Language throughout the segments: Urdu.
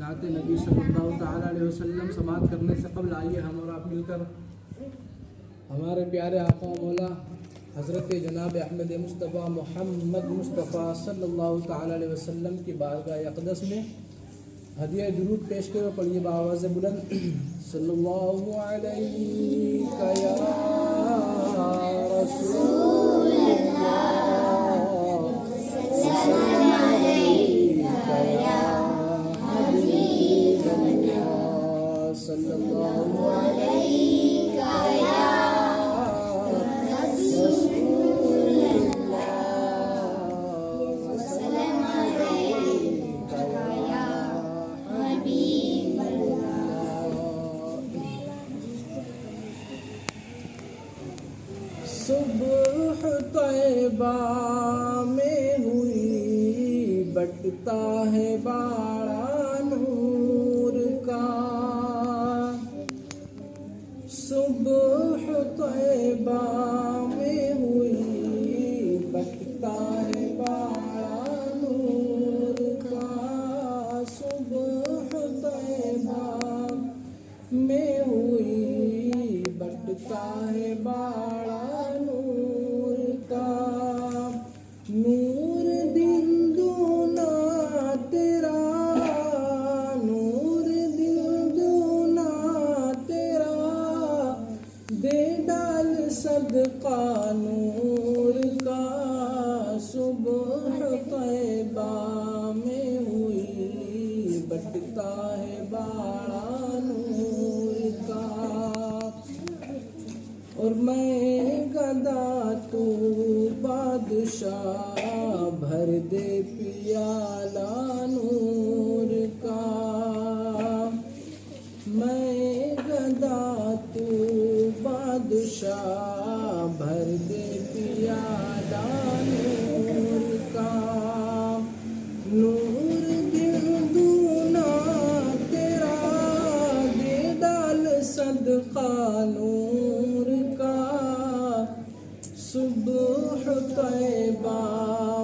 نعت نبی صلی اللہ تعالیٰ علیہ وسلم سماعت کرنے سے قبل آئیے ہم اور آپ مل کر ہمارے پیارے آقا و مولا حضرت جناب احمد مصطفیٰ محمد مصطفیٰ صلی اللہ تعالیٰ علیہ وسلم کی بارگاہ اقدس میں ہدیہ درود پیش کرو. پڑھیے بآواز بلند صلی اللہ علیہ یا رسول صلی اللہ علیہ یا رسول وسلم علیک یا حبیب اللہ. صبح طیبہ میں ہوئی بٹتا ہے باڑا نور کا. صبح طیبہ میں ہوئی بٹتا ہے باڑا نور کا. صبح طیبہ میں ہوئی بٹتا ہے باڑا نور کا. نور دل دونا تیرا، نور دل دونا تیرا، دے ڈال صدقہ نور کا. صبح طیبہ میں ہوئی بٹتا ہے باڑا نور کا. اور میں گدا تو بادشاہ بھر دے پیالہ نور کا. میں گدا تو بادشاہ بھر دے پیالہ نور کا. نور دل دونا تیرا، دے ڈال صدقہ نور کا. صبح طیبہ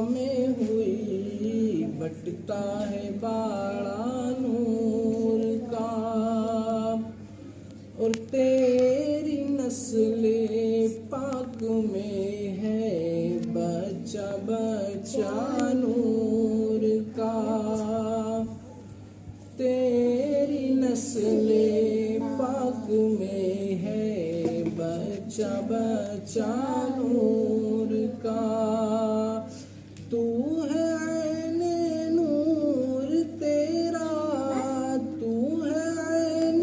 میں ہوئی بٹتا ہے باڑا نور کا. اور تیری نسل پاک میں ہے بچہ بچہ نور کا. تیری نسل پاک میں ہے بچہ بچہ نور کا. تو ہے عین نور تیرا، تو ہے عین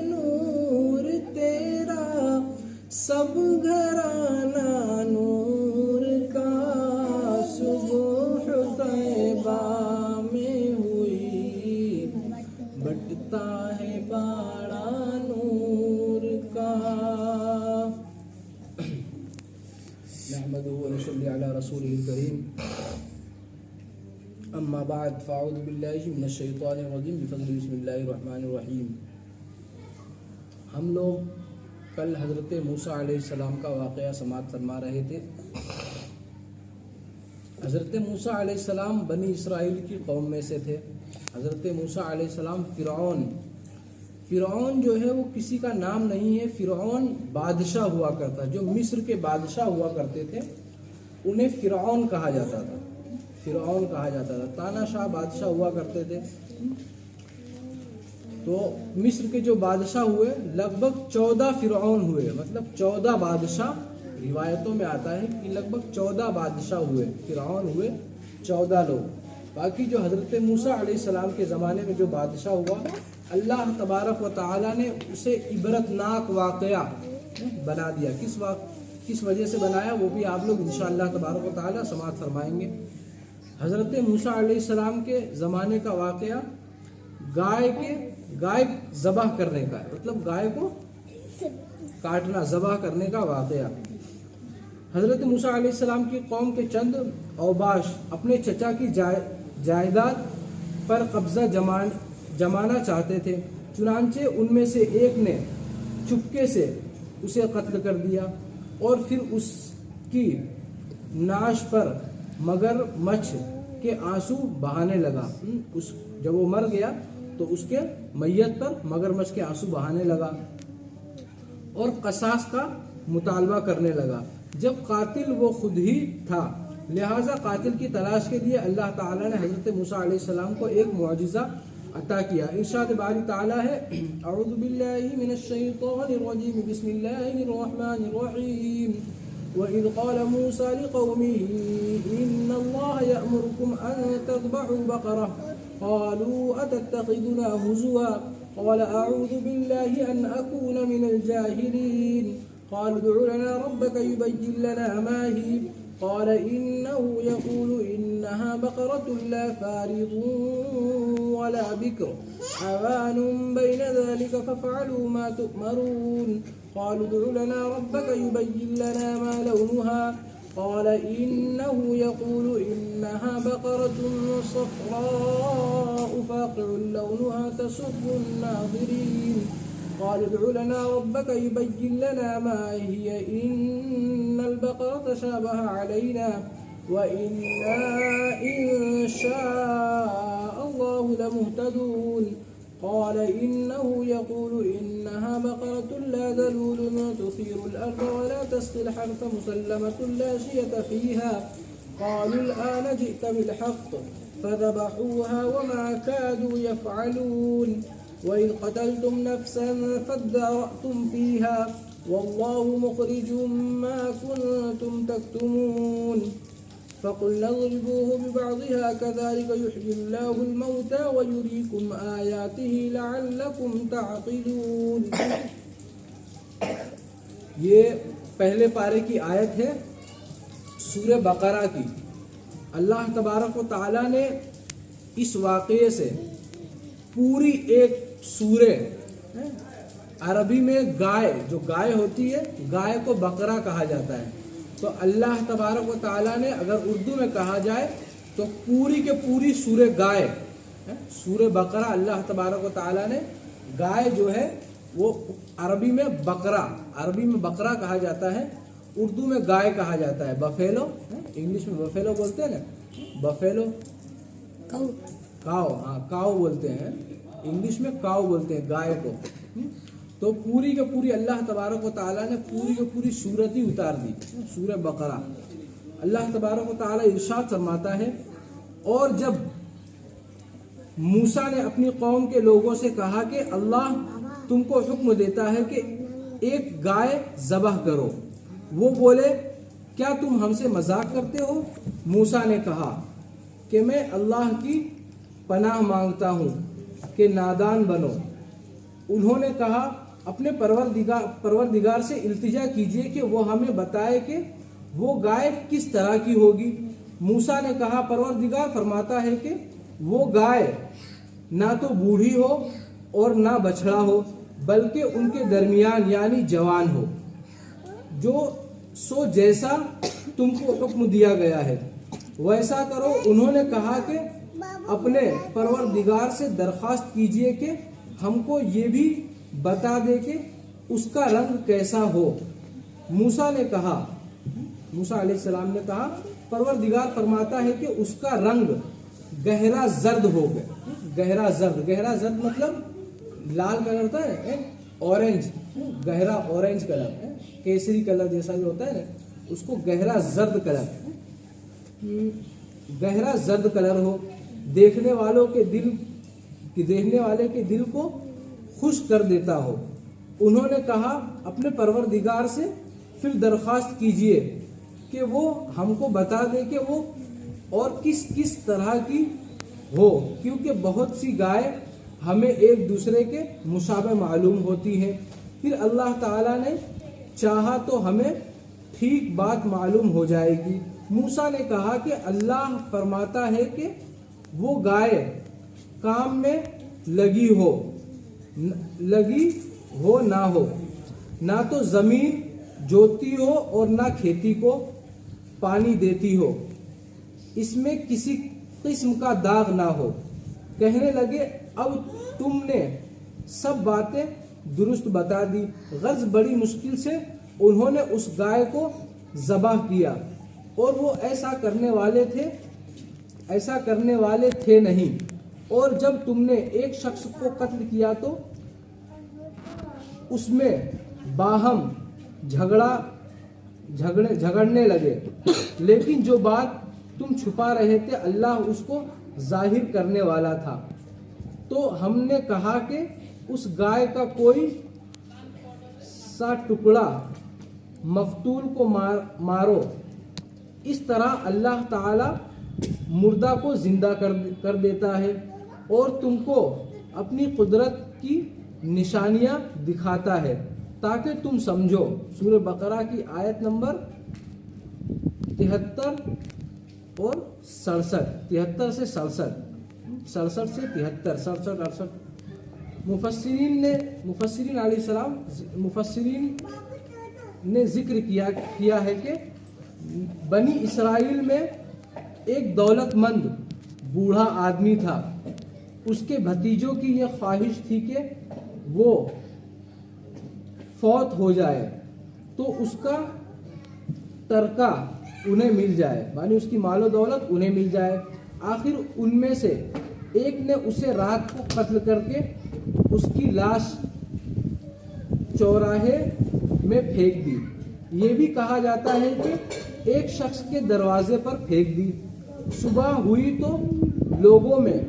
نور تیرا، سب گھرانہ نور کا. صبح طیبہ میں ہوئی بٹتا ہے باڑا نور کا. نحمده ونصلي على رسوله الكريم. اما بعد فاعوذ بالله من الشیطان الرجیم بفضل بسم اللہ الرحمن الرحیم. ہم لوگ کل حضرت موسیٰ علیہ السلام کا واقعہ سماعت فرما رہے تھے. حضرت موسیٰ علیہ السلام بنی اسرائیل کی قوم میں سے تھے. حضرت موسیٰ علیہ السلام فرعون جو ہے وہ کسی کا نام نہیں ہے. فرعون بادشاہ ہوا کرتا، جو مصر کے بادشاہ ہوا کرتے تھے انہیں فرعون کہا جاتا تھا. فرعون کہا جاتا تھا. تانا شاہ بادشاہ ہوا کرتے تھے. تو مصر کے جو بادشاہ ہوئے لگ بھگ 14 فرعون ہوئے، مطلب 14 بادشاہ. روایتوں میں آتا ہے کہ لگ بھگ 14 بادشاہ ہوئے، فرعون ہوئے 14 لوگ. باقی جو حضرت موسیٰ علیہ السلام کے زمانے میں جو بادشاہ ہوا، اللہ تبارک و تعالیٰ نے اسے عبرتناک واقعہ بنا دیا. کس وجہ سے بنایا وہ بھی آپ لوگ انشاءاللہ تبارک و تعالیٰ سماعت فرمائیں گے. حضرت موسیٰ علیہ السلام کے زمانے کا واقعہ گائے ذبح کرنے کا ہے، مطلب گائے کو کاٹنا، ذبح کرنے کا واقعہ. حضرت موسیٰ علیہ السلام کی قوم کے چند اوباش اپنے چچا کی جائیداد پر قبضہ جمانا چاہتے تھے. چنانچہ ان میں سے ایک نے چپکے سے اسے قتل کر دیا اور پھر اس کی ناش پر مگر مچھ کے آنسو بہانے لگا. جب وہ مر گیا تو اس کے میت پر مگرمچھ کے آنسو بہانے لگا اور قصاص کا مطالبہ کرنے لگا، جب قاتل وہ خود ہی تھا۔ لہٰذا قاتل کی تلاش کے لیے اللہ تعالیٰ نے حضرت موسیٰ علیہ السلام کو ایک معجزہ عطا کیا۔ ارشاد باری تعالیٰ ہے اعوذ باللہ من الشیطان الرجیم بسم اللہ الرحمن الرحیم وَإِذْ قَالَ مُوسَىٰ لِقَوْمِهِ إِنَّ اللَّهَ يَأْمُرُكُمْ أَن تَذْبَحُوا بَقَرَةً قَالُوا أَتَتَّخِذُنَا هُزُوًا قال أعوذ بالله أن أكون من الجاهلين قال ادع لنا ربك يبين لنا ما هي قال إنه يقول إنها بقرة لا فارض ولا بكر عوان بين ذلك فافعلوا ما تؤمرون قالوا ادع لنا ربك يبين لنا ما لونها قال إنه يقول إنها بقرة صفراء فاقع لونها تسر الناظرين قال ادع لنا ربك يبين لنا ما هي إن البقرة شابه علينا وإنا إن شاء الله لمهتدون قال إنه يقول إنها بقرة لا ذلول تثير الأرض ولا تسقي الحرث مسلمة لا شية فيها قالوا الآن جئت بالحق فذبحوها وما كادوا يفعلون وإذ قتلتم نفسا فادارأتم فيها والله مخرج ما كنتم تكتمون فقلنا اضربوه ببعضها كذلك يحيي الله الموتى ويريكم آياته لعلكم تعقلون۔ یہ پہلے پارے کی آیت ہے سورہ بقرہ کی۔ اللہ تبارک و تعالیٰ نے اس واقعے سے پوری ایک سورہ، عربی میں گائے، جو گائے ہوتی ہے گائے کو بقرہ کہا جاتا ہے، تو اللہ تبارک و تعالیٰ نے اگر اردو میں کہا جائے تو پوری کے پوری سورہ گائے، سورہ بقرہ، اللہ تبارک و تعالیٰ نے گائے جو ہے وہ عربی میں بقرہ، عربی میں بقرہ کہا جاتا ہے، اردو میں گائے کہا جاتا ہے، بفیلو، انگلش میں بفیلو بولتے ہیں نا، بفیلو، کاؤ، ہاں کاؤ بولتے ہیں، انگلش میں کاؤ بولتے ہیں گائے کو۔ تو پوری کے پوری اللہ تبارک و تعالیٰ نے پوری کے پوری سورت ہی اتار دی، سورہ بقرہ۔ اللہ تبارک و تعالیٰ ارشاد فرماتا ہے، اور جب موسیٰ نے اپنی قوم کے لوگوں سے کہا کہ اللہ تم کو حکم دیتا ہے کہ ایک گائے ذبح کرو، وہ بولے کیا تم ہم سے مذاق کرتے ہو؟ موسیٰ نے کہا کہ میں اللہ کی پناہ مانگتا ہوں کہ نادان بنو۔ انہوں نے کہا اپنے پروردگار سے التجا کیجئے کہ وہ ہمیں بتائے کہ وہ گائے کس طرح کی ہوگی۔ موسیٰ نے کہا پروردگار فرماتا ہے کہ وہ گائے نہ تو بوڑھی ہو اور نہ بچھڑا ہو، بلکہ ان کے درمیان یعنی جوان ہو، جو سو جیسا تم کو حکم دیا گیا ہے ویسا کرو۔ انہوں نے کہا کہ اپنے پروردگار سے درخواست کیجئے کہ ہم کو یہ بھی بتا دے کہ اس کا رنگ کیسا ہو۔ موسیٰ نے کہا، موسیٰ علیہ السلام نے کہا پروردگار فرماتا ہے کہ اس کا رنگ گہرا زرد ہوگا۔ گہرا زرد مطلب لال کلر ہوتا ہے، اورنج، گہرا اورنج کلر، کیسری کلر جیسا جو ہوتا ہے نا، اس کو گہرا زرد کلر ہو، دیکھنے والے کے دل کو خوش کر دیتا ہو۔ انہوں نے کہا اپنے پروردگار سے پھر درخواست کیجئے کہ وہ ہم کو بتا دے کہ وہ اور کس طرح کی ہو، کیونکہ بہت سی گائے ہمیں ایک دوسرے کے مشابہ معلوم ہوتی ہے۔ پھر اللہ تعالیٰ نے چاہا تو ہمیں ٹھیک بات معلوم ہو جائے گی۔ موسیٰ نے کہا کہ اللہ فرماتا ہے کہ وہ گائے کام میں لگی ہو نہ تو زمین جوتی ہو اور نہ کھیتی کو پانی دیتی ہو، اس میں کسی قسم کا داغ نہ ہو۔ کہنے لگے اب تم نے سب باتیں درست بتا دی۔ غرض بڑی مشکل سے انہوں نے اس گائے کو ذبح کیا، اور وہ ایسا کرنے والے تھے نہیں اور جب تم نے ایک شخص کو قتل کیا تو اس میں باہم جھگڑنے لگے، لیکن جو بات تم چھپا رہے تھے اللہ اس کو ظاہر کرنے والا تھا۔ تو ہم نے کہا کہ اس گائے کا کوئی سا ٹکڑا مقتول کو مارو۔ اس طرح اللہ تعالی مردہ کو زندہ کر دیتا ہے اور تم کو اپنی قدرت کی نشانیاں دکھاتا ہے تاکہ تم سمجھو۔ سورہ بقرہ کی آیت نمبر 73 اور 67، 73 سے 67، 67 سے 73، 67، 68۔ مفسرین نے ذکر کیا ہے کہ بنی اسرائیل میں ایک دولت مند بوڑھا آدمی تھا۔ اس کے بھتیجوں کی یہ خواہش تھی کہ وہ فوت ہو جائے تو اس کا ترکہ انہیں مل جائے، یعنی اس کی مال و دولت انہیں مل جائے۔ آخر ان میں سے ایک نے اسے رات کو قتل کر کے اس کی لاش چوراہے میں پھینک دی۔ یہ بھی کہا جاتا ہے کہ ایک شخص کے دروازے پر پھینک دی۔ صبح ہوئی تو لوگوں میں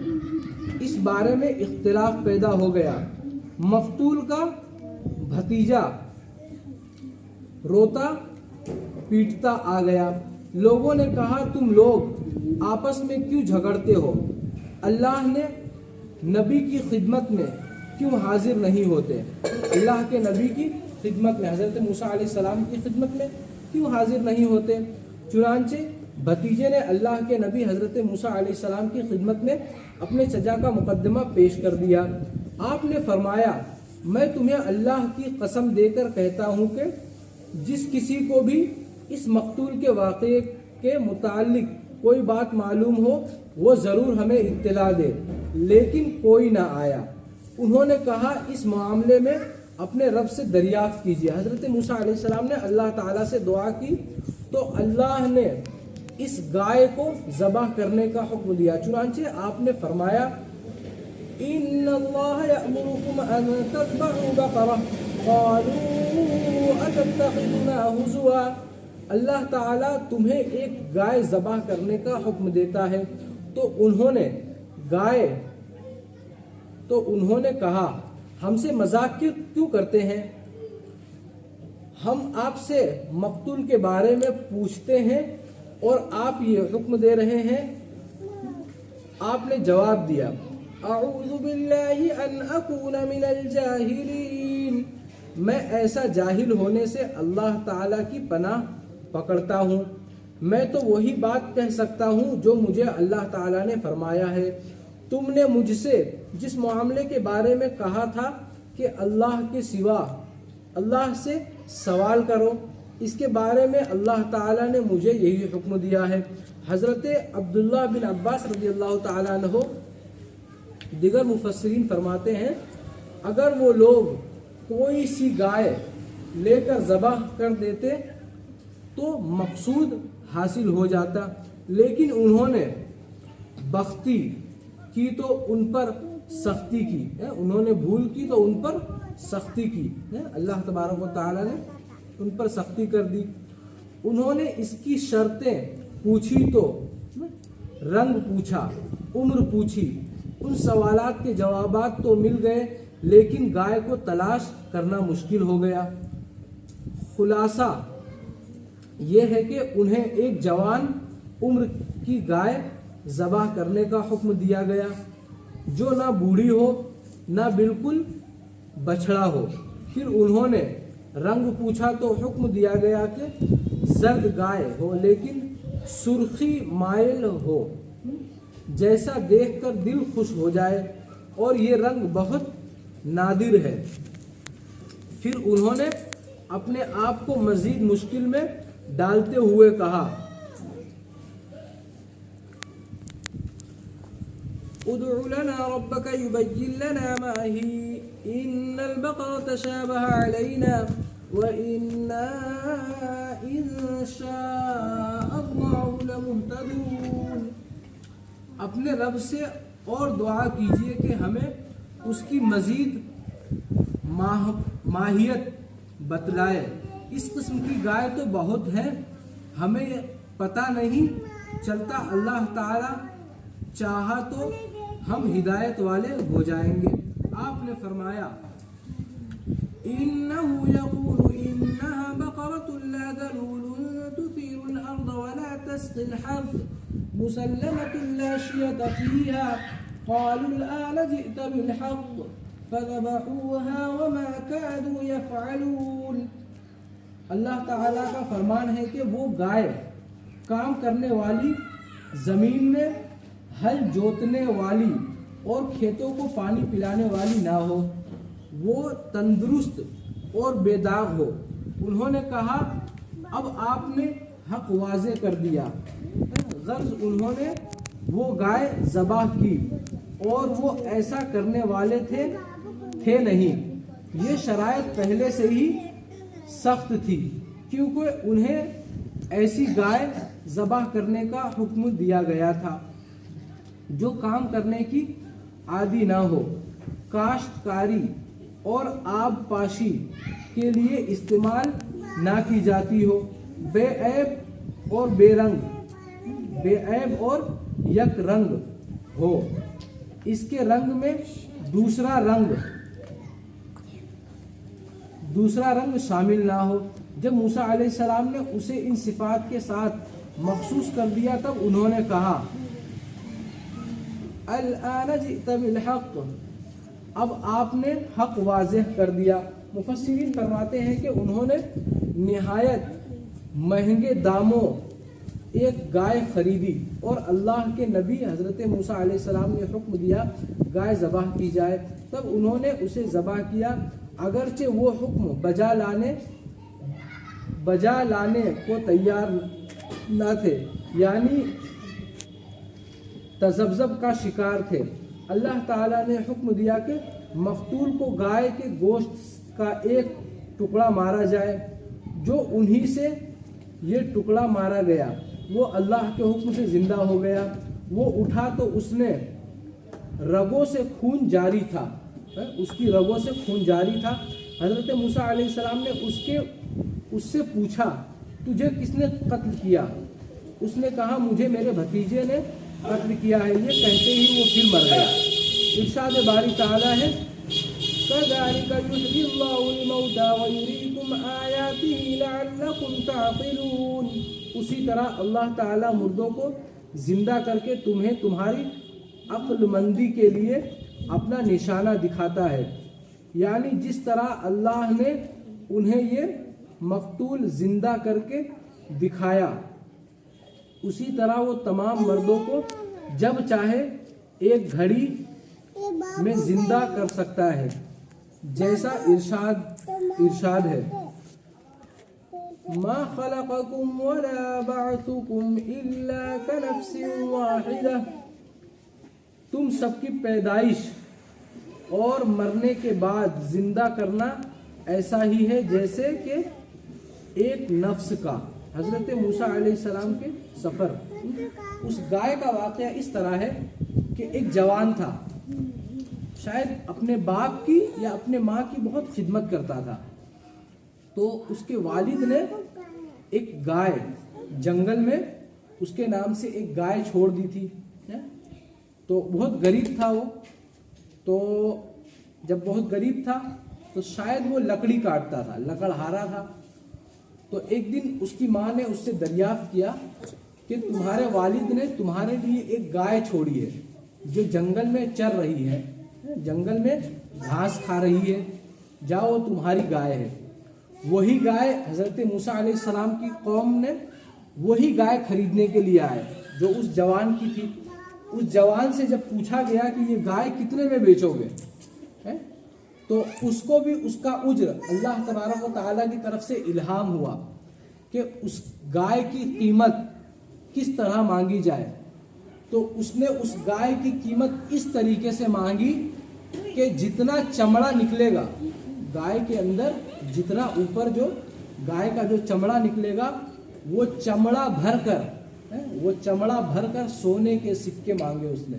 اس بارے میں اختلاف پیدا ہو گیا۔ مقتول کا بھتیجا روتا پیٹتا آ گیا۔ لوگوں نے کہا تم لوگ آپس میں کیوں جھگڑتے ہو؟ اللہ نے نبی کی خدمت میں کیوں حاضر نہیں ہوتے؟ اللہ کے نبی کی خدمت میں، حضرت موسیٰ علیہ السلام کی خدمت میں کیوں حاضر نہیں ہوتے؟ چنانچہ بھتیجے نے اللہ کے نبی حضرت موسیٰ علیہ السلام کی خدمت میں اپنے چچا کا مقدمہ پیش کر دیا۔ آپ نے فرمایا میں تمہیں اللہ کی قسم دے کر کہتا ہوں کہ جس کسی کو بھی اس مقتول کے واقعے کے متعلق کوئی بات معلوم ہو وہ ضرور ہمیں اطلاع دے، لیکن کوئی نہ آیا۔ انہوں نے کہا اس معاملے میں اپنے رب سے دریافت کیجیے۔ حضرت موسیٰ علیہ السلام نے اللہ تعالیٰ سے دعا کی تو اللہ نے اس گائے کو ذبح کرنے کا حکم دیا۔ چنانچہ آپ نے فرمایا ان اللہ یأمرکم ان تذبحوا بقرہ قالوا اتتخذنا ہزوا۔ اللہ تعالیٰ تمہیں ایک گائے ذبح کرنے کا حکم دیتا ہے۔ تو انہوں نے کہا ہم سے مذاق کیوں کرتے ہیں؟ ہم آپ سے مقتول کے بارے میں پوچھتے ہیں اور آپ یہ حکم دے رہے ہیں۔ آپ نے جواب دیا اعوذ باللہ ان اکون من الجاہلین، میں ایسا جاہل ہونے سے اللہ تعالیٰ کی پناہ پکڑتا ہوں۔ میں تو وہی بات کہہ سکتا ہوں جو مجھے اللہ تعالیٰ نے فرمایا ہے۔ تم نے مجھ سے جس معاملے کے بارے میں کہا تھا کہ اللہ کے سوا اللہ سے سوال کرو، اس کے بارے میں اللہ تعالیٰ نے مجھے یہی حکم دیا ہے۔ حضرت عبداللہ بن عباس رضی اللہ تعالیٰ عنہ دیگر مفسرین فرماتے ہیں اگر وہ لوگ کوئی سی گائے لے کر ذبح کر دیتے تو مقصود حاصل ہو جاتا، لیکن انہوں نے بختی کی تو ان پر سختی کی، انہوں نے بھول کی تو ان پر سختی کی، اللہ تبارک و تعالیٰ نے ان پر سختی کر دی۔ انہوں نے اس کی شرطیں پوچھی تو رنگ پوچھا، عمر پوچھی، ان سوالات کے جوابات تو مل گئے لیکن گائے کو تلاش کرنا مشکل ہو گیا۔ خلاصہ یہ ہے کہ انہیں ایک جوان عمر کی گائے ذبح کرنے کا حکم دیا گیا جو نہ بوڑھی ہو نہ بالکل بچھڑا ہو۔ پھر انہوں نے رنگ پوچھا تو حکم دیا گیا کہ زرد گائے ہو لیکن سرخی مائل ہو، جیسا دیکھ کر دل خوش ہو جائے، اور یہ رنگ بہت نادر ہے۔ پھر انہوں نے اپنے آپ کو مزید مشکل میں ڈالتے ہوئے کہا ادع لنا ربك يبين لنا ما هي ان البقرة تشابه علينا وإنا إن شاء الله لمهتدون۔ اپنے رب سے اور دعا کیجیے کہ ہمیں اس کی مزید ماہیت بتلائے. اس قسم کی گائے تو بہت ہیں, ہمیں پتہ نہیں چلتا. اللہ تعالی چاہا تو ہم ہدایت والے ہو جائیں گے. آپ نے فرمایا إنه يقول إنها بقرة لا ذلول تثير الأرض ولا تسقي الحرث مسلمة لا شية فيها قالوا الآن جئت بالحق فذبحوها وما كادوا يفعلون. اللہ تعالیٰ کا فرمان ہے کہ وہ گائے کام کرنے والی, زمین میں ہل جوتنے والی اور کھیتوں کو پانی پلانے والی نہ ہو, وہ تندرست اور بے داغ ہو. انہوں نے کہا اب آپ نے حق واضح کر دیا. غرض انہوں نے وہ گائے ذبح کی اور وہ ایسا کرنے والے تھے نہیں. یہ شرائط پہلے سے ہی سخت تھی کیونکہ انہیں ایسی گائے ذبح کرنے کا حکم دیا گیا تھا جو کام کرنے کی عادی نہ ہو, کاشتکاری اور آب پاشی کے لیے استعمال نہ کی جاتی ہو, بے عیب اور یک رنگ ہو, اس کے رنگ میں دوسرا رنگ شامل نہ ہو. جب موسیٰ علیہ السلام نے اسے ان صفات کے ساتھ مخصوص کر دیا تب انہوں نے کہا الآن جئت بالحق, اب آپ نے حق واضح کر دیا. مفسرین فرماتے ہیں کہ انہوں نے نہایت مہنگے داموں ایک گائے خریدی اور اللہ کے نبی حضرت موسیٰ علیہ السلام نے حکم دیا گائے ذبح کی جائے. تب انہوں نے اسے ذبح کیا اگرچہ وہ حکم بجا لانے کو تیار نہ تھے, یعنی تذبذب کا شکار تھے. اللہ تعالیٰ نے حکم دیا کہ مقتول کو گائے کے گوشت کا ایک ٹکڑا مارا جائے. جو انہی سے یہ ٹکڑا مارا گیا وہ اللہ کے حکم سے زندہ ہو گیا. وہ اٹھا تو اس نے رگوں سے خون جاری تھا, اس کی رگوں سے خون جاری تھا. حضرت موسیٰ علیہ السلام نے اس سے پوچھا تجھے کس نے قتل کیا؟ اس نے کہا مجھے میرے بھتیجے نے قتل کیا ہے. یہ کہتے ہی وہ پھر مر گیا. ارشاد باری تعالیٰ ہے كَذَلِكَ يُحْيِي اللَّهُ الْمَوْتَى وَيُرِيكُمْ آيَاتِهِ لَعَلَّكُمْ تَعْقِلُونَ. اسی طرح اللہ تعالیٰ مردوں کو زندہ کر کے تمہیں تمہاری عقل مندی کے لیے اپنا نشانہ دکھاتا ہے. یعنی جس طرح اللہ نے انہیں یہ مقتول زندہ کر کے دکھایا اسی طرح وہ تمام مردوں کو جب چاہے ایک گھڑی میں زندہ کر سکتا ہے, جیسا ارشاد ہے ما خلقكم ولا بعثكم الا كنفس واحدة. تم سب کی پیدائش اور مرنے کے بعد زندہ کرنا ایسا ہی ہے جیسے کہ ایک نفس کا. حضرت موسیٰ علیہ السلام کے سفر, اس گائے کا واقعہ اس طرح ہے کہ ایک جوان تھا, شاید اپنے باپ کی یا اپنے ماں کی بہت خدمت کرتا تھا. تو اس کے والد نے ایک گائے جنگل میں اس کے نام سے ایک گائے چھوڑ دی تھی. تو بہت غریب تھا وہ, تو جب بہت غریب تھا تو شاید وہ لکڑی کاٹتا تھا, لکڑہارا تھا. تو ایک دن اس کی ماں نے اس سے دریافت کیا کہ تمہارے والد نے تمہارے لیے ایک گائے چھوڑی ہے جو جنگل میں چر رہی ہے, جنگل میں گھاس کھا رہی ہے, جاؤ تمہاری گائے ہے. وہی گائے حضرت موسیٰ علیہ السلام کی قوم نے وہی گائے خریدنے کے لیے آئے جو اس جوان کی تھی. اس جوان سے جب پوچھا گیا کہ یہ گائے کتنے میں بیچو گے, تو اس کو بھی اس کا اجر اللہ تبارک و تعالیٰ کی طرف سے الہام ہوا کہ اس گائے کی قیمت کس طرح مانگی جائے. تو اس نے اس گائے کی قیمت اس طریقے سے مانگی کہ جتنا چمڑا نکلے گا گائے کے اندر, جتنا اوپر جو گائے کا جو چمڑا نکلے گا وہ چمڑا بھر کر سونے کے سکے مانگے اس نے.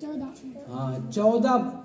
14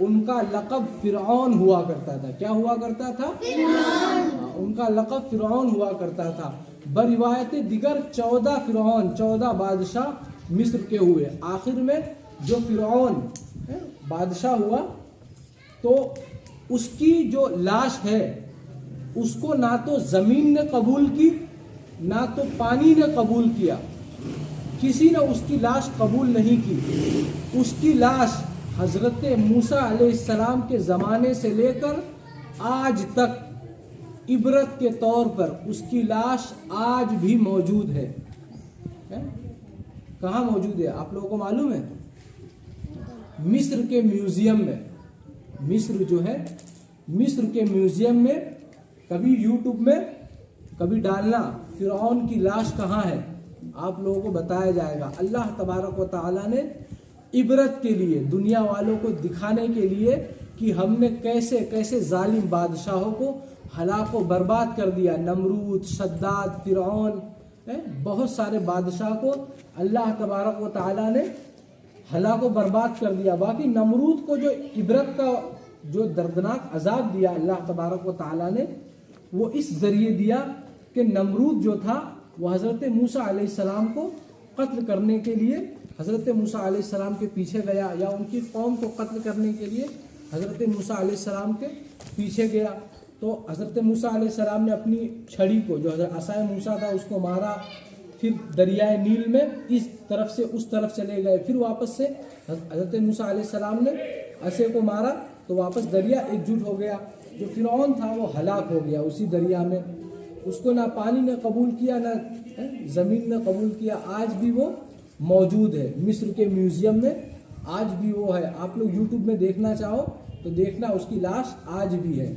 ان کا لقب فرعون ہوا کرتا تھا. کیا ہوا کرتا تھا؟ ان کا لقب فرعون ہوا کرتا تھا. بروایت دیگر 14 فرعون 14 بادشاہ مصر کے ہوئے. آخر میں جو فرعون بادشاہ ہوا تو اس کی جو لاش ہے اس کو نہ تو زمین نے قبول کی نہ تو پانی نے قبول کیا. کسی نے اس کی لاش قبول نہیں کی. اس کی لاش حضرت موسیٰ علیہ السلام کے زمانے سے لے کر آج تک عبرت کے طور پر اس کی لاش آج بھی موجود ہے. کہاں موجود ہے آپ لوگوں کو معلوم ہے؟ مصر کے میوزیم میں. مصر جو ہے مصر کے میوزیم میں کبھی یوٹیوب میں کبھی ڈالنا فرعون کی لاش کہاں ہے آپ لوگوں کو بتایا جائے گا. اللہ تبارک و تعالیٰ نے عبرت کے لیے دنیا والوں کو دکھانے کے لیے کہ ہم نے کیسے کیسے ظالم بادشاہوں کو ہلاک و برباد کر دیا. نمرود، شداد، فرعون، بہت سارے بادشاہ کو اللہ تبارک و تعالیٰ نے ہلاک و برباد کر دیا. باقی نمرود کو جو عبرت کا جو دردناک عذاب دیا اللہ تبارک و تعالیٰ نے وہ اس ذریعے دیا کہ نمرود جو تھا وہ حضرت موسیٰ علیہ السلام کو قتل کرنے کے لیے حضرت موسیٰ علیہ السلام کے پیچھے گیا، یا ان کی قوم کو قتل کرنے کے لیے حضرت موسیٰ علیہ السلام کے پیچھے گیا. تو حضرت موسیٰ علیہ السلام نے اپنی چھڑی کو جو حضرت عصائے موسیٰ تھا اس کو مارا. پھر دریائے نیل میں اس طرف سے اس طرف چلے گئے. پھر واپس سے حضرت موسیٰ علیہ السلام نے عصے کو مارا تو واپس دریا ایک جٹ ہو گیا. جو فرعون تھا وہ ہلاک ہو گیا اسی دریا میں. اس کو نہ پانی نے قبول کیا نہ زمین نے قبول کیا. آج بھی وہ موجود ہے مصر کے میوزیم میں. آج بھی وہ ہے. آپ لوگ یوٹیوب میں دیکھنا چاہو تو دیکھنا اس کی لاش آج بھی ہے.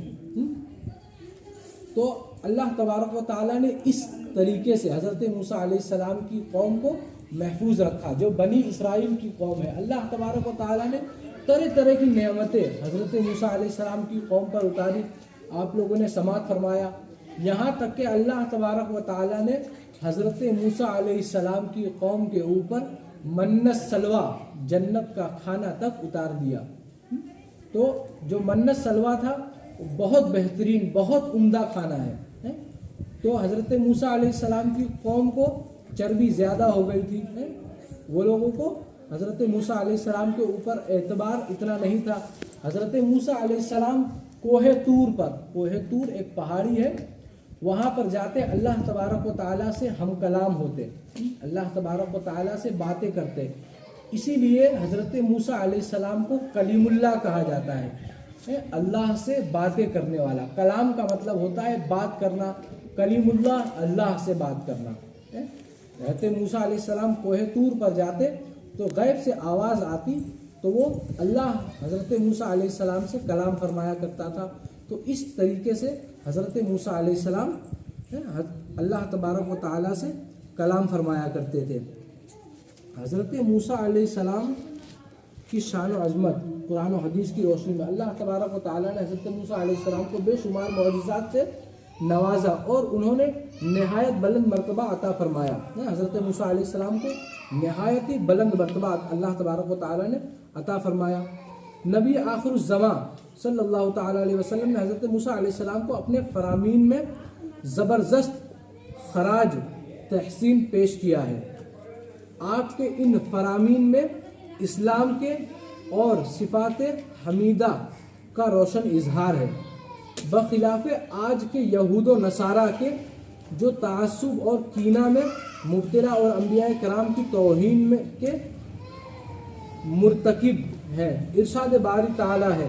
تو اللہ تبارک و تعالیٰ نے اس طریقے سے حضرت موسیٰ علیہ السلام کی قوم کو محفوظ رکھا جو بنی اسرائیل کی قوم ہے. اللہ تبارک و تعالیٰ نے طرح طرح کی نعمتیں حضرت موسیٰ علیہ السلام کی قوم پر اتاری. آپ لوگوں نے سماعت فرمایا. یہاں تک کہ اللہ تبارک و تعالیٰ نے حضرت موسیٰ علیہ السلام کی قوم کے اوپر منت سلوہ جنت کا کھانا تک اتار دیا. تو جو منت سلوہ تھا بہت بہترین بہت عمدہ کھانا ہے. تو حضرت موسیٰ علیہ السلام کی قوم کو چربی زیادہ ہو گئی تھی. وہ لوگوں کو حضرت موسیٰ علیہ السلام کے اوپر اعتبار اتنا نہیں تھا. حضرت موسیٰ علیہ السلام کوہ طور ایک پہاڑی ہے وہاں پر جاتے اللہ تبارک و تعالیٰ سے ہم کلام ہوتے. اللہ تبارک و تعالیٰ سے باتیں کرتے. اسی لیے حضرت موسیٰ علیہ السلام کو کلیم اللہ کہا جاتا ہے. اللہ سے باتیں کرنے والا. کلام کا مطلب ہوتا ہے بات کرنا. کلیم اللہ اللہ سے بات کرنا. حضرت موسیٰ علیہ السلام کوہ طور پر جاتے تو غیب سے آواز آتی تو وہ اللہ حضرت موسیٰ علیہ السلام سے کلام فرمایا کرتا تھا. تو اس طریقے سے حضرت موسیٰ علیہ السلام اللہ تبارک و تعالیٰ سے کلام فرمایا کرتے تھے. حضرت موسیٰ علیہ السلام کی شان و عظمت قرآن و حدیث کی روشنی میں اللہ تبارک و تعالیٰ نے حضرت موسیٰ علیہ السلام کو بے شمار معجزات سے نوازا اور انہوں نے نہایت بلند مرتبہ عطا فرمایا. حضرت موسیٰ علیہ السلام کو نہایت ہی بلند مرتبہ اللہ تبارک و تعالیٰ نے عطا فرمایا. نبی آخر الزمان صلی اللہ تعالیٰ علیہ وسلم نے حضرت موسیٰ علیہ السلام کو اپنے فرامین میں زبردست خراج تحسین پیش کیا ہے. آپ کے ان فرامین میں اسلام کے اور صفات حمیدہ کا روشن اظہار ہے، بخلاف آج کے یہود و نصارہ کے جو تعصب اور کینہ میں مبتلا اور انبیاء کرام کی توہین میں کے مرتکب ہیں. ارشاد باری تعالیٰ ہے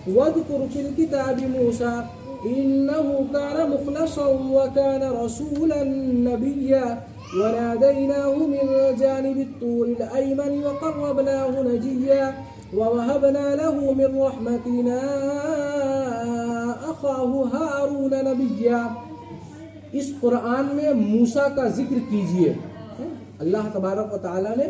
وَاذْكُرْ فِي الْكِتَابِ مُوسَىٰ إِنَّهُ كَانَ مُخْلَصًا وَكَانَ رَسُولًا نَبِيًّا وَنَادَيْنَاهُ مِن جَانِبِ الطُّورِ الْأَيْمَنِ وَقَرَّبْنَاهُ نَجِيًّا وَوَهَبْنَا لَهُ مِن رَّحْمَتِنَا أَخَاهُ هَارُونَ نَبِيًّا. اس قرآن میں موسیٰ کا ذکر کیجئے. اللہ تبارک و تعالیٰ نے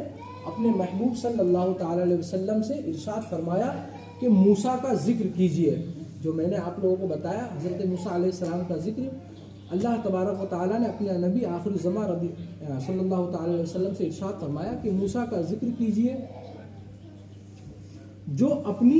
اپنے محبوب صلی اللہ تعالیٰ علیہ وسلم سے ارشاد فرمایا کہ موسیٰ کا ذکر کیجئے. جو میں نے آپ لوگوں کو بتایا حضرت موسیٰ علیہ السلام کا ذکر اللہ تبارک و تعالیٰ نے اپنے نبی آخر الزمان صلی اللہ تعالیٰ علیہ وسلم سے ارشاد فرمایا کہ موسیٰ کا ذکر کیجئے جو اپنی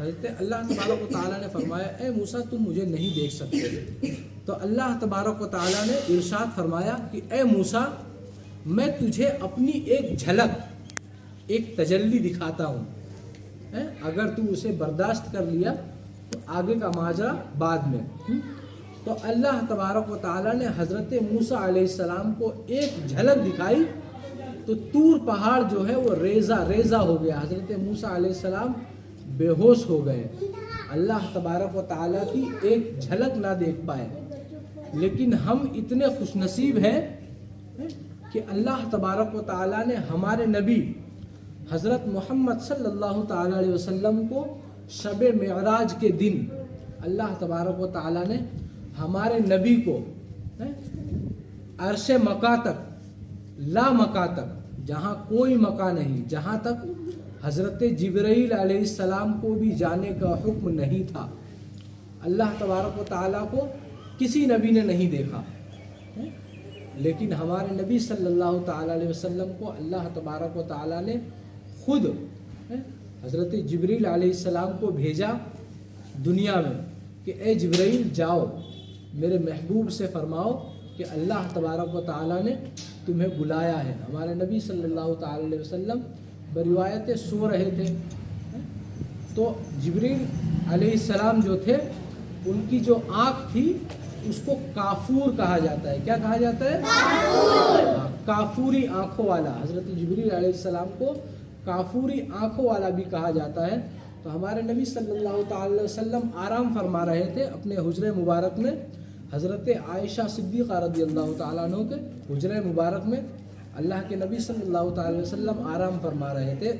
حضرت اللہ تبارک و تعالیٰ نے فرمایا اے موسیٰ تم مجھے نہیں دیکھ سکتے، تو اللہ تبارک و تعالیٰ نے ارشاد فرمایا کہ اے موسیٰ میں تجھے اپنی ایک جھلک، ایک تجلی دکھاتا ہوں، اگر تو اسے برداشت کر لیا تو آگے کا ماجرا بعد میں۔ تو اللہ تبارک و تعالیٰ نے حضرت موسیٰ علیہ السلام کو ایک جھلک دکھائی تو طور پہاڑ جو ہے وہ ریزہ ریزہ ہو گیا، حضرت موسیٰ علیہ السلام بے ہوش ہو گئے، اللہ تبارک و تعالیٰ کی ایک جھلک نہ دیکھ پائے۔ لیکن ہم اتنے خوش نصیب ہیں کہ اللہ تبارک و تعالیٰ نے ہمارے نبی حضرت محمد صلی اللہ تعالیٰ علیہ وسلم کو شب معراج کے دن اللہ تبارک و تعالیٰ نے ہمارے نبی کو عرش مکا تک، لا مکا تک، جہاں کوئی مکا نہیں، جہاں تک حضرت جبرائیل علیہ السلام کو بھی جانے کا حکم نہیں تھا، اللہ تبارک و تعالیٰ کو کسی نبی نے نہیں دیکھا، لیکن ہمارے نبی صلی اللہ تعالیٰ علیہ وسلم کو اللہ تبارک و تعالیٰ نے خود حضرت جبرائیل علیہ السلام کو بھیجا دنیا میں کہ اے جبرائیل جاؤ میرے محبوب سے فرماؤ کہ اللہ تبارک و تعالیٰ نے تمہیں بلایا ہے۔ ہمارے نبی صلی اللہ تعالیٰ علیہ وسلم بروایتیں سو رہے تھے، تو جبرائیل علیہ السلام جو تھے ان کی جو آنکھ تھی اس کو کافور کہا جاتا ہے۔ کیا کہا جاتا ہے؟ کافوری آنکھوں والا، حضرت جبرائیل علیہ السلام کو کافوری آنکھوں والا بھی کہا جاتا ہے۔ تو ہمارے نبی صلی اللہ تعالی علیہ وسلم آرام فرما رہے تھے اپنے حجرے مبارک میں، حضرت عائشہ صدیقہ رضی اللہ تعالیٰ عنہ کے حجرے مبارک میں اللہ کے نبی صلی اللہ تعالی علیہ وسلم آرام فرما رہے تھے۔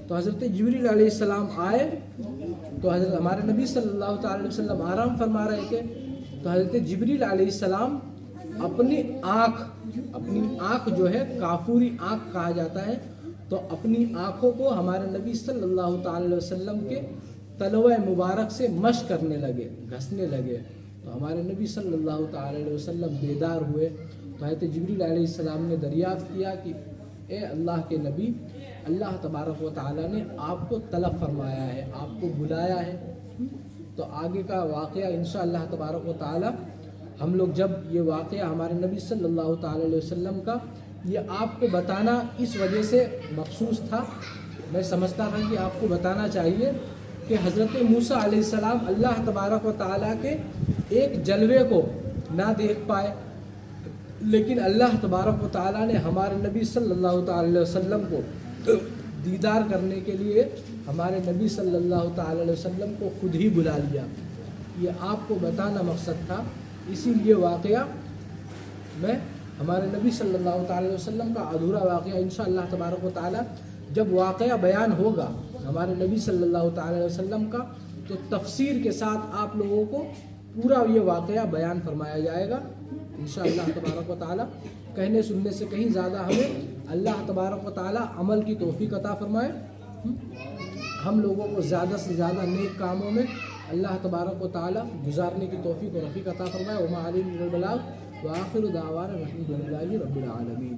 تو حضرت جبرائیل علیہ السلام آئے تو حضرت ہمارے نبی صلی اللہ تعالی علیہ وسلم آرام فرما رہے تھے، تو حضرت جبرائیل علیہ السلام اپنی آنکھ جو ہے کافوری آنکھ کہا جاتا ہے، تو اپنی آنکھوں کو ہمارے نبی صلی اللہ تعالی علیہ وسلم کے تلوہ مبارک سے مشق کرنے لگے، گھسنے لگے۔ تو ہمارے نبی صلی اللہ تعالی علیہ وسلم بیدار ہوئے، تو حضرت جبرائیل علیہ السلام نے دریافت کیا کہ اے اللہ کے نبی، اللہ تبارک و تعالیٰ نے آپ کو طلب فرمایا ہے، آپ کو بلایا ہے۔ تو آگے کا واقعہ انشاءاللہ تبارک و تعالیٰ ہم لوگ جب یہ واقعہ ہمارے نبی صلی اللہ تعالی علیہ وسلم کا یہ آپ کو بتانا اس وجہ سے مخصوص تھا، میں سمجھتا تھا کہ آپ کو بتانا چاہیے کہ حضرت موسیٰ علیہ السلام اللہ تبارک و تعالیٰ کے ایک جلوے کو نہ دیکھ پائے، لیکن اللہ تبارک و تعالیٰ نے ہمارے نبی صلی اللہ تعالی علیہ وسلم کو دیدار کرنے کے لیے ہمارے نبی صلی اللہ تعالی علیہ وسلم کو خود ہی بلا لیا۔ یہ آپ کو بتانا مقصد تھا، اسی لیے واقعہ میں ہمارے نبی صلی اللہ تعالی علیہ وسلم کا ادھورا واقعہ انشاءاللہ تبارک و تعالیٰ جب واقعہ بیان ہوگا ہمارے نبی صلی اللہ تعالی علیہ وسلم کا، تو تفسیر کے ساتھ آپ لوگوں کو پورا یہ واقعہ بیان فرمایا جائے گا انشاءاللہ تبارک و تعالیٰ۔ کہنے سننے سے کہیں زیادہ ہمیں اللہ تبارک و تعالیٰ عمل کی توفیق عطا فرمائے، ہم لوگوں کو زیادہ سے زیادہ نیک کاموں میں اللہ تبارک و تعالیٰ گزارنے کی توفیق و رفیق عطا فرمائے۔ وما علینا الا البلاغ وآخر دعوانا الحمد للہ رب العالمین۔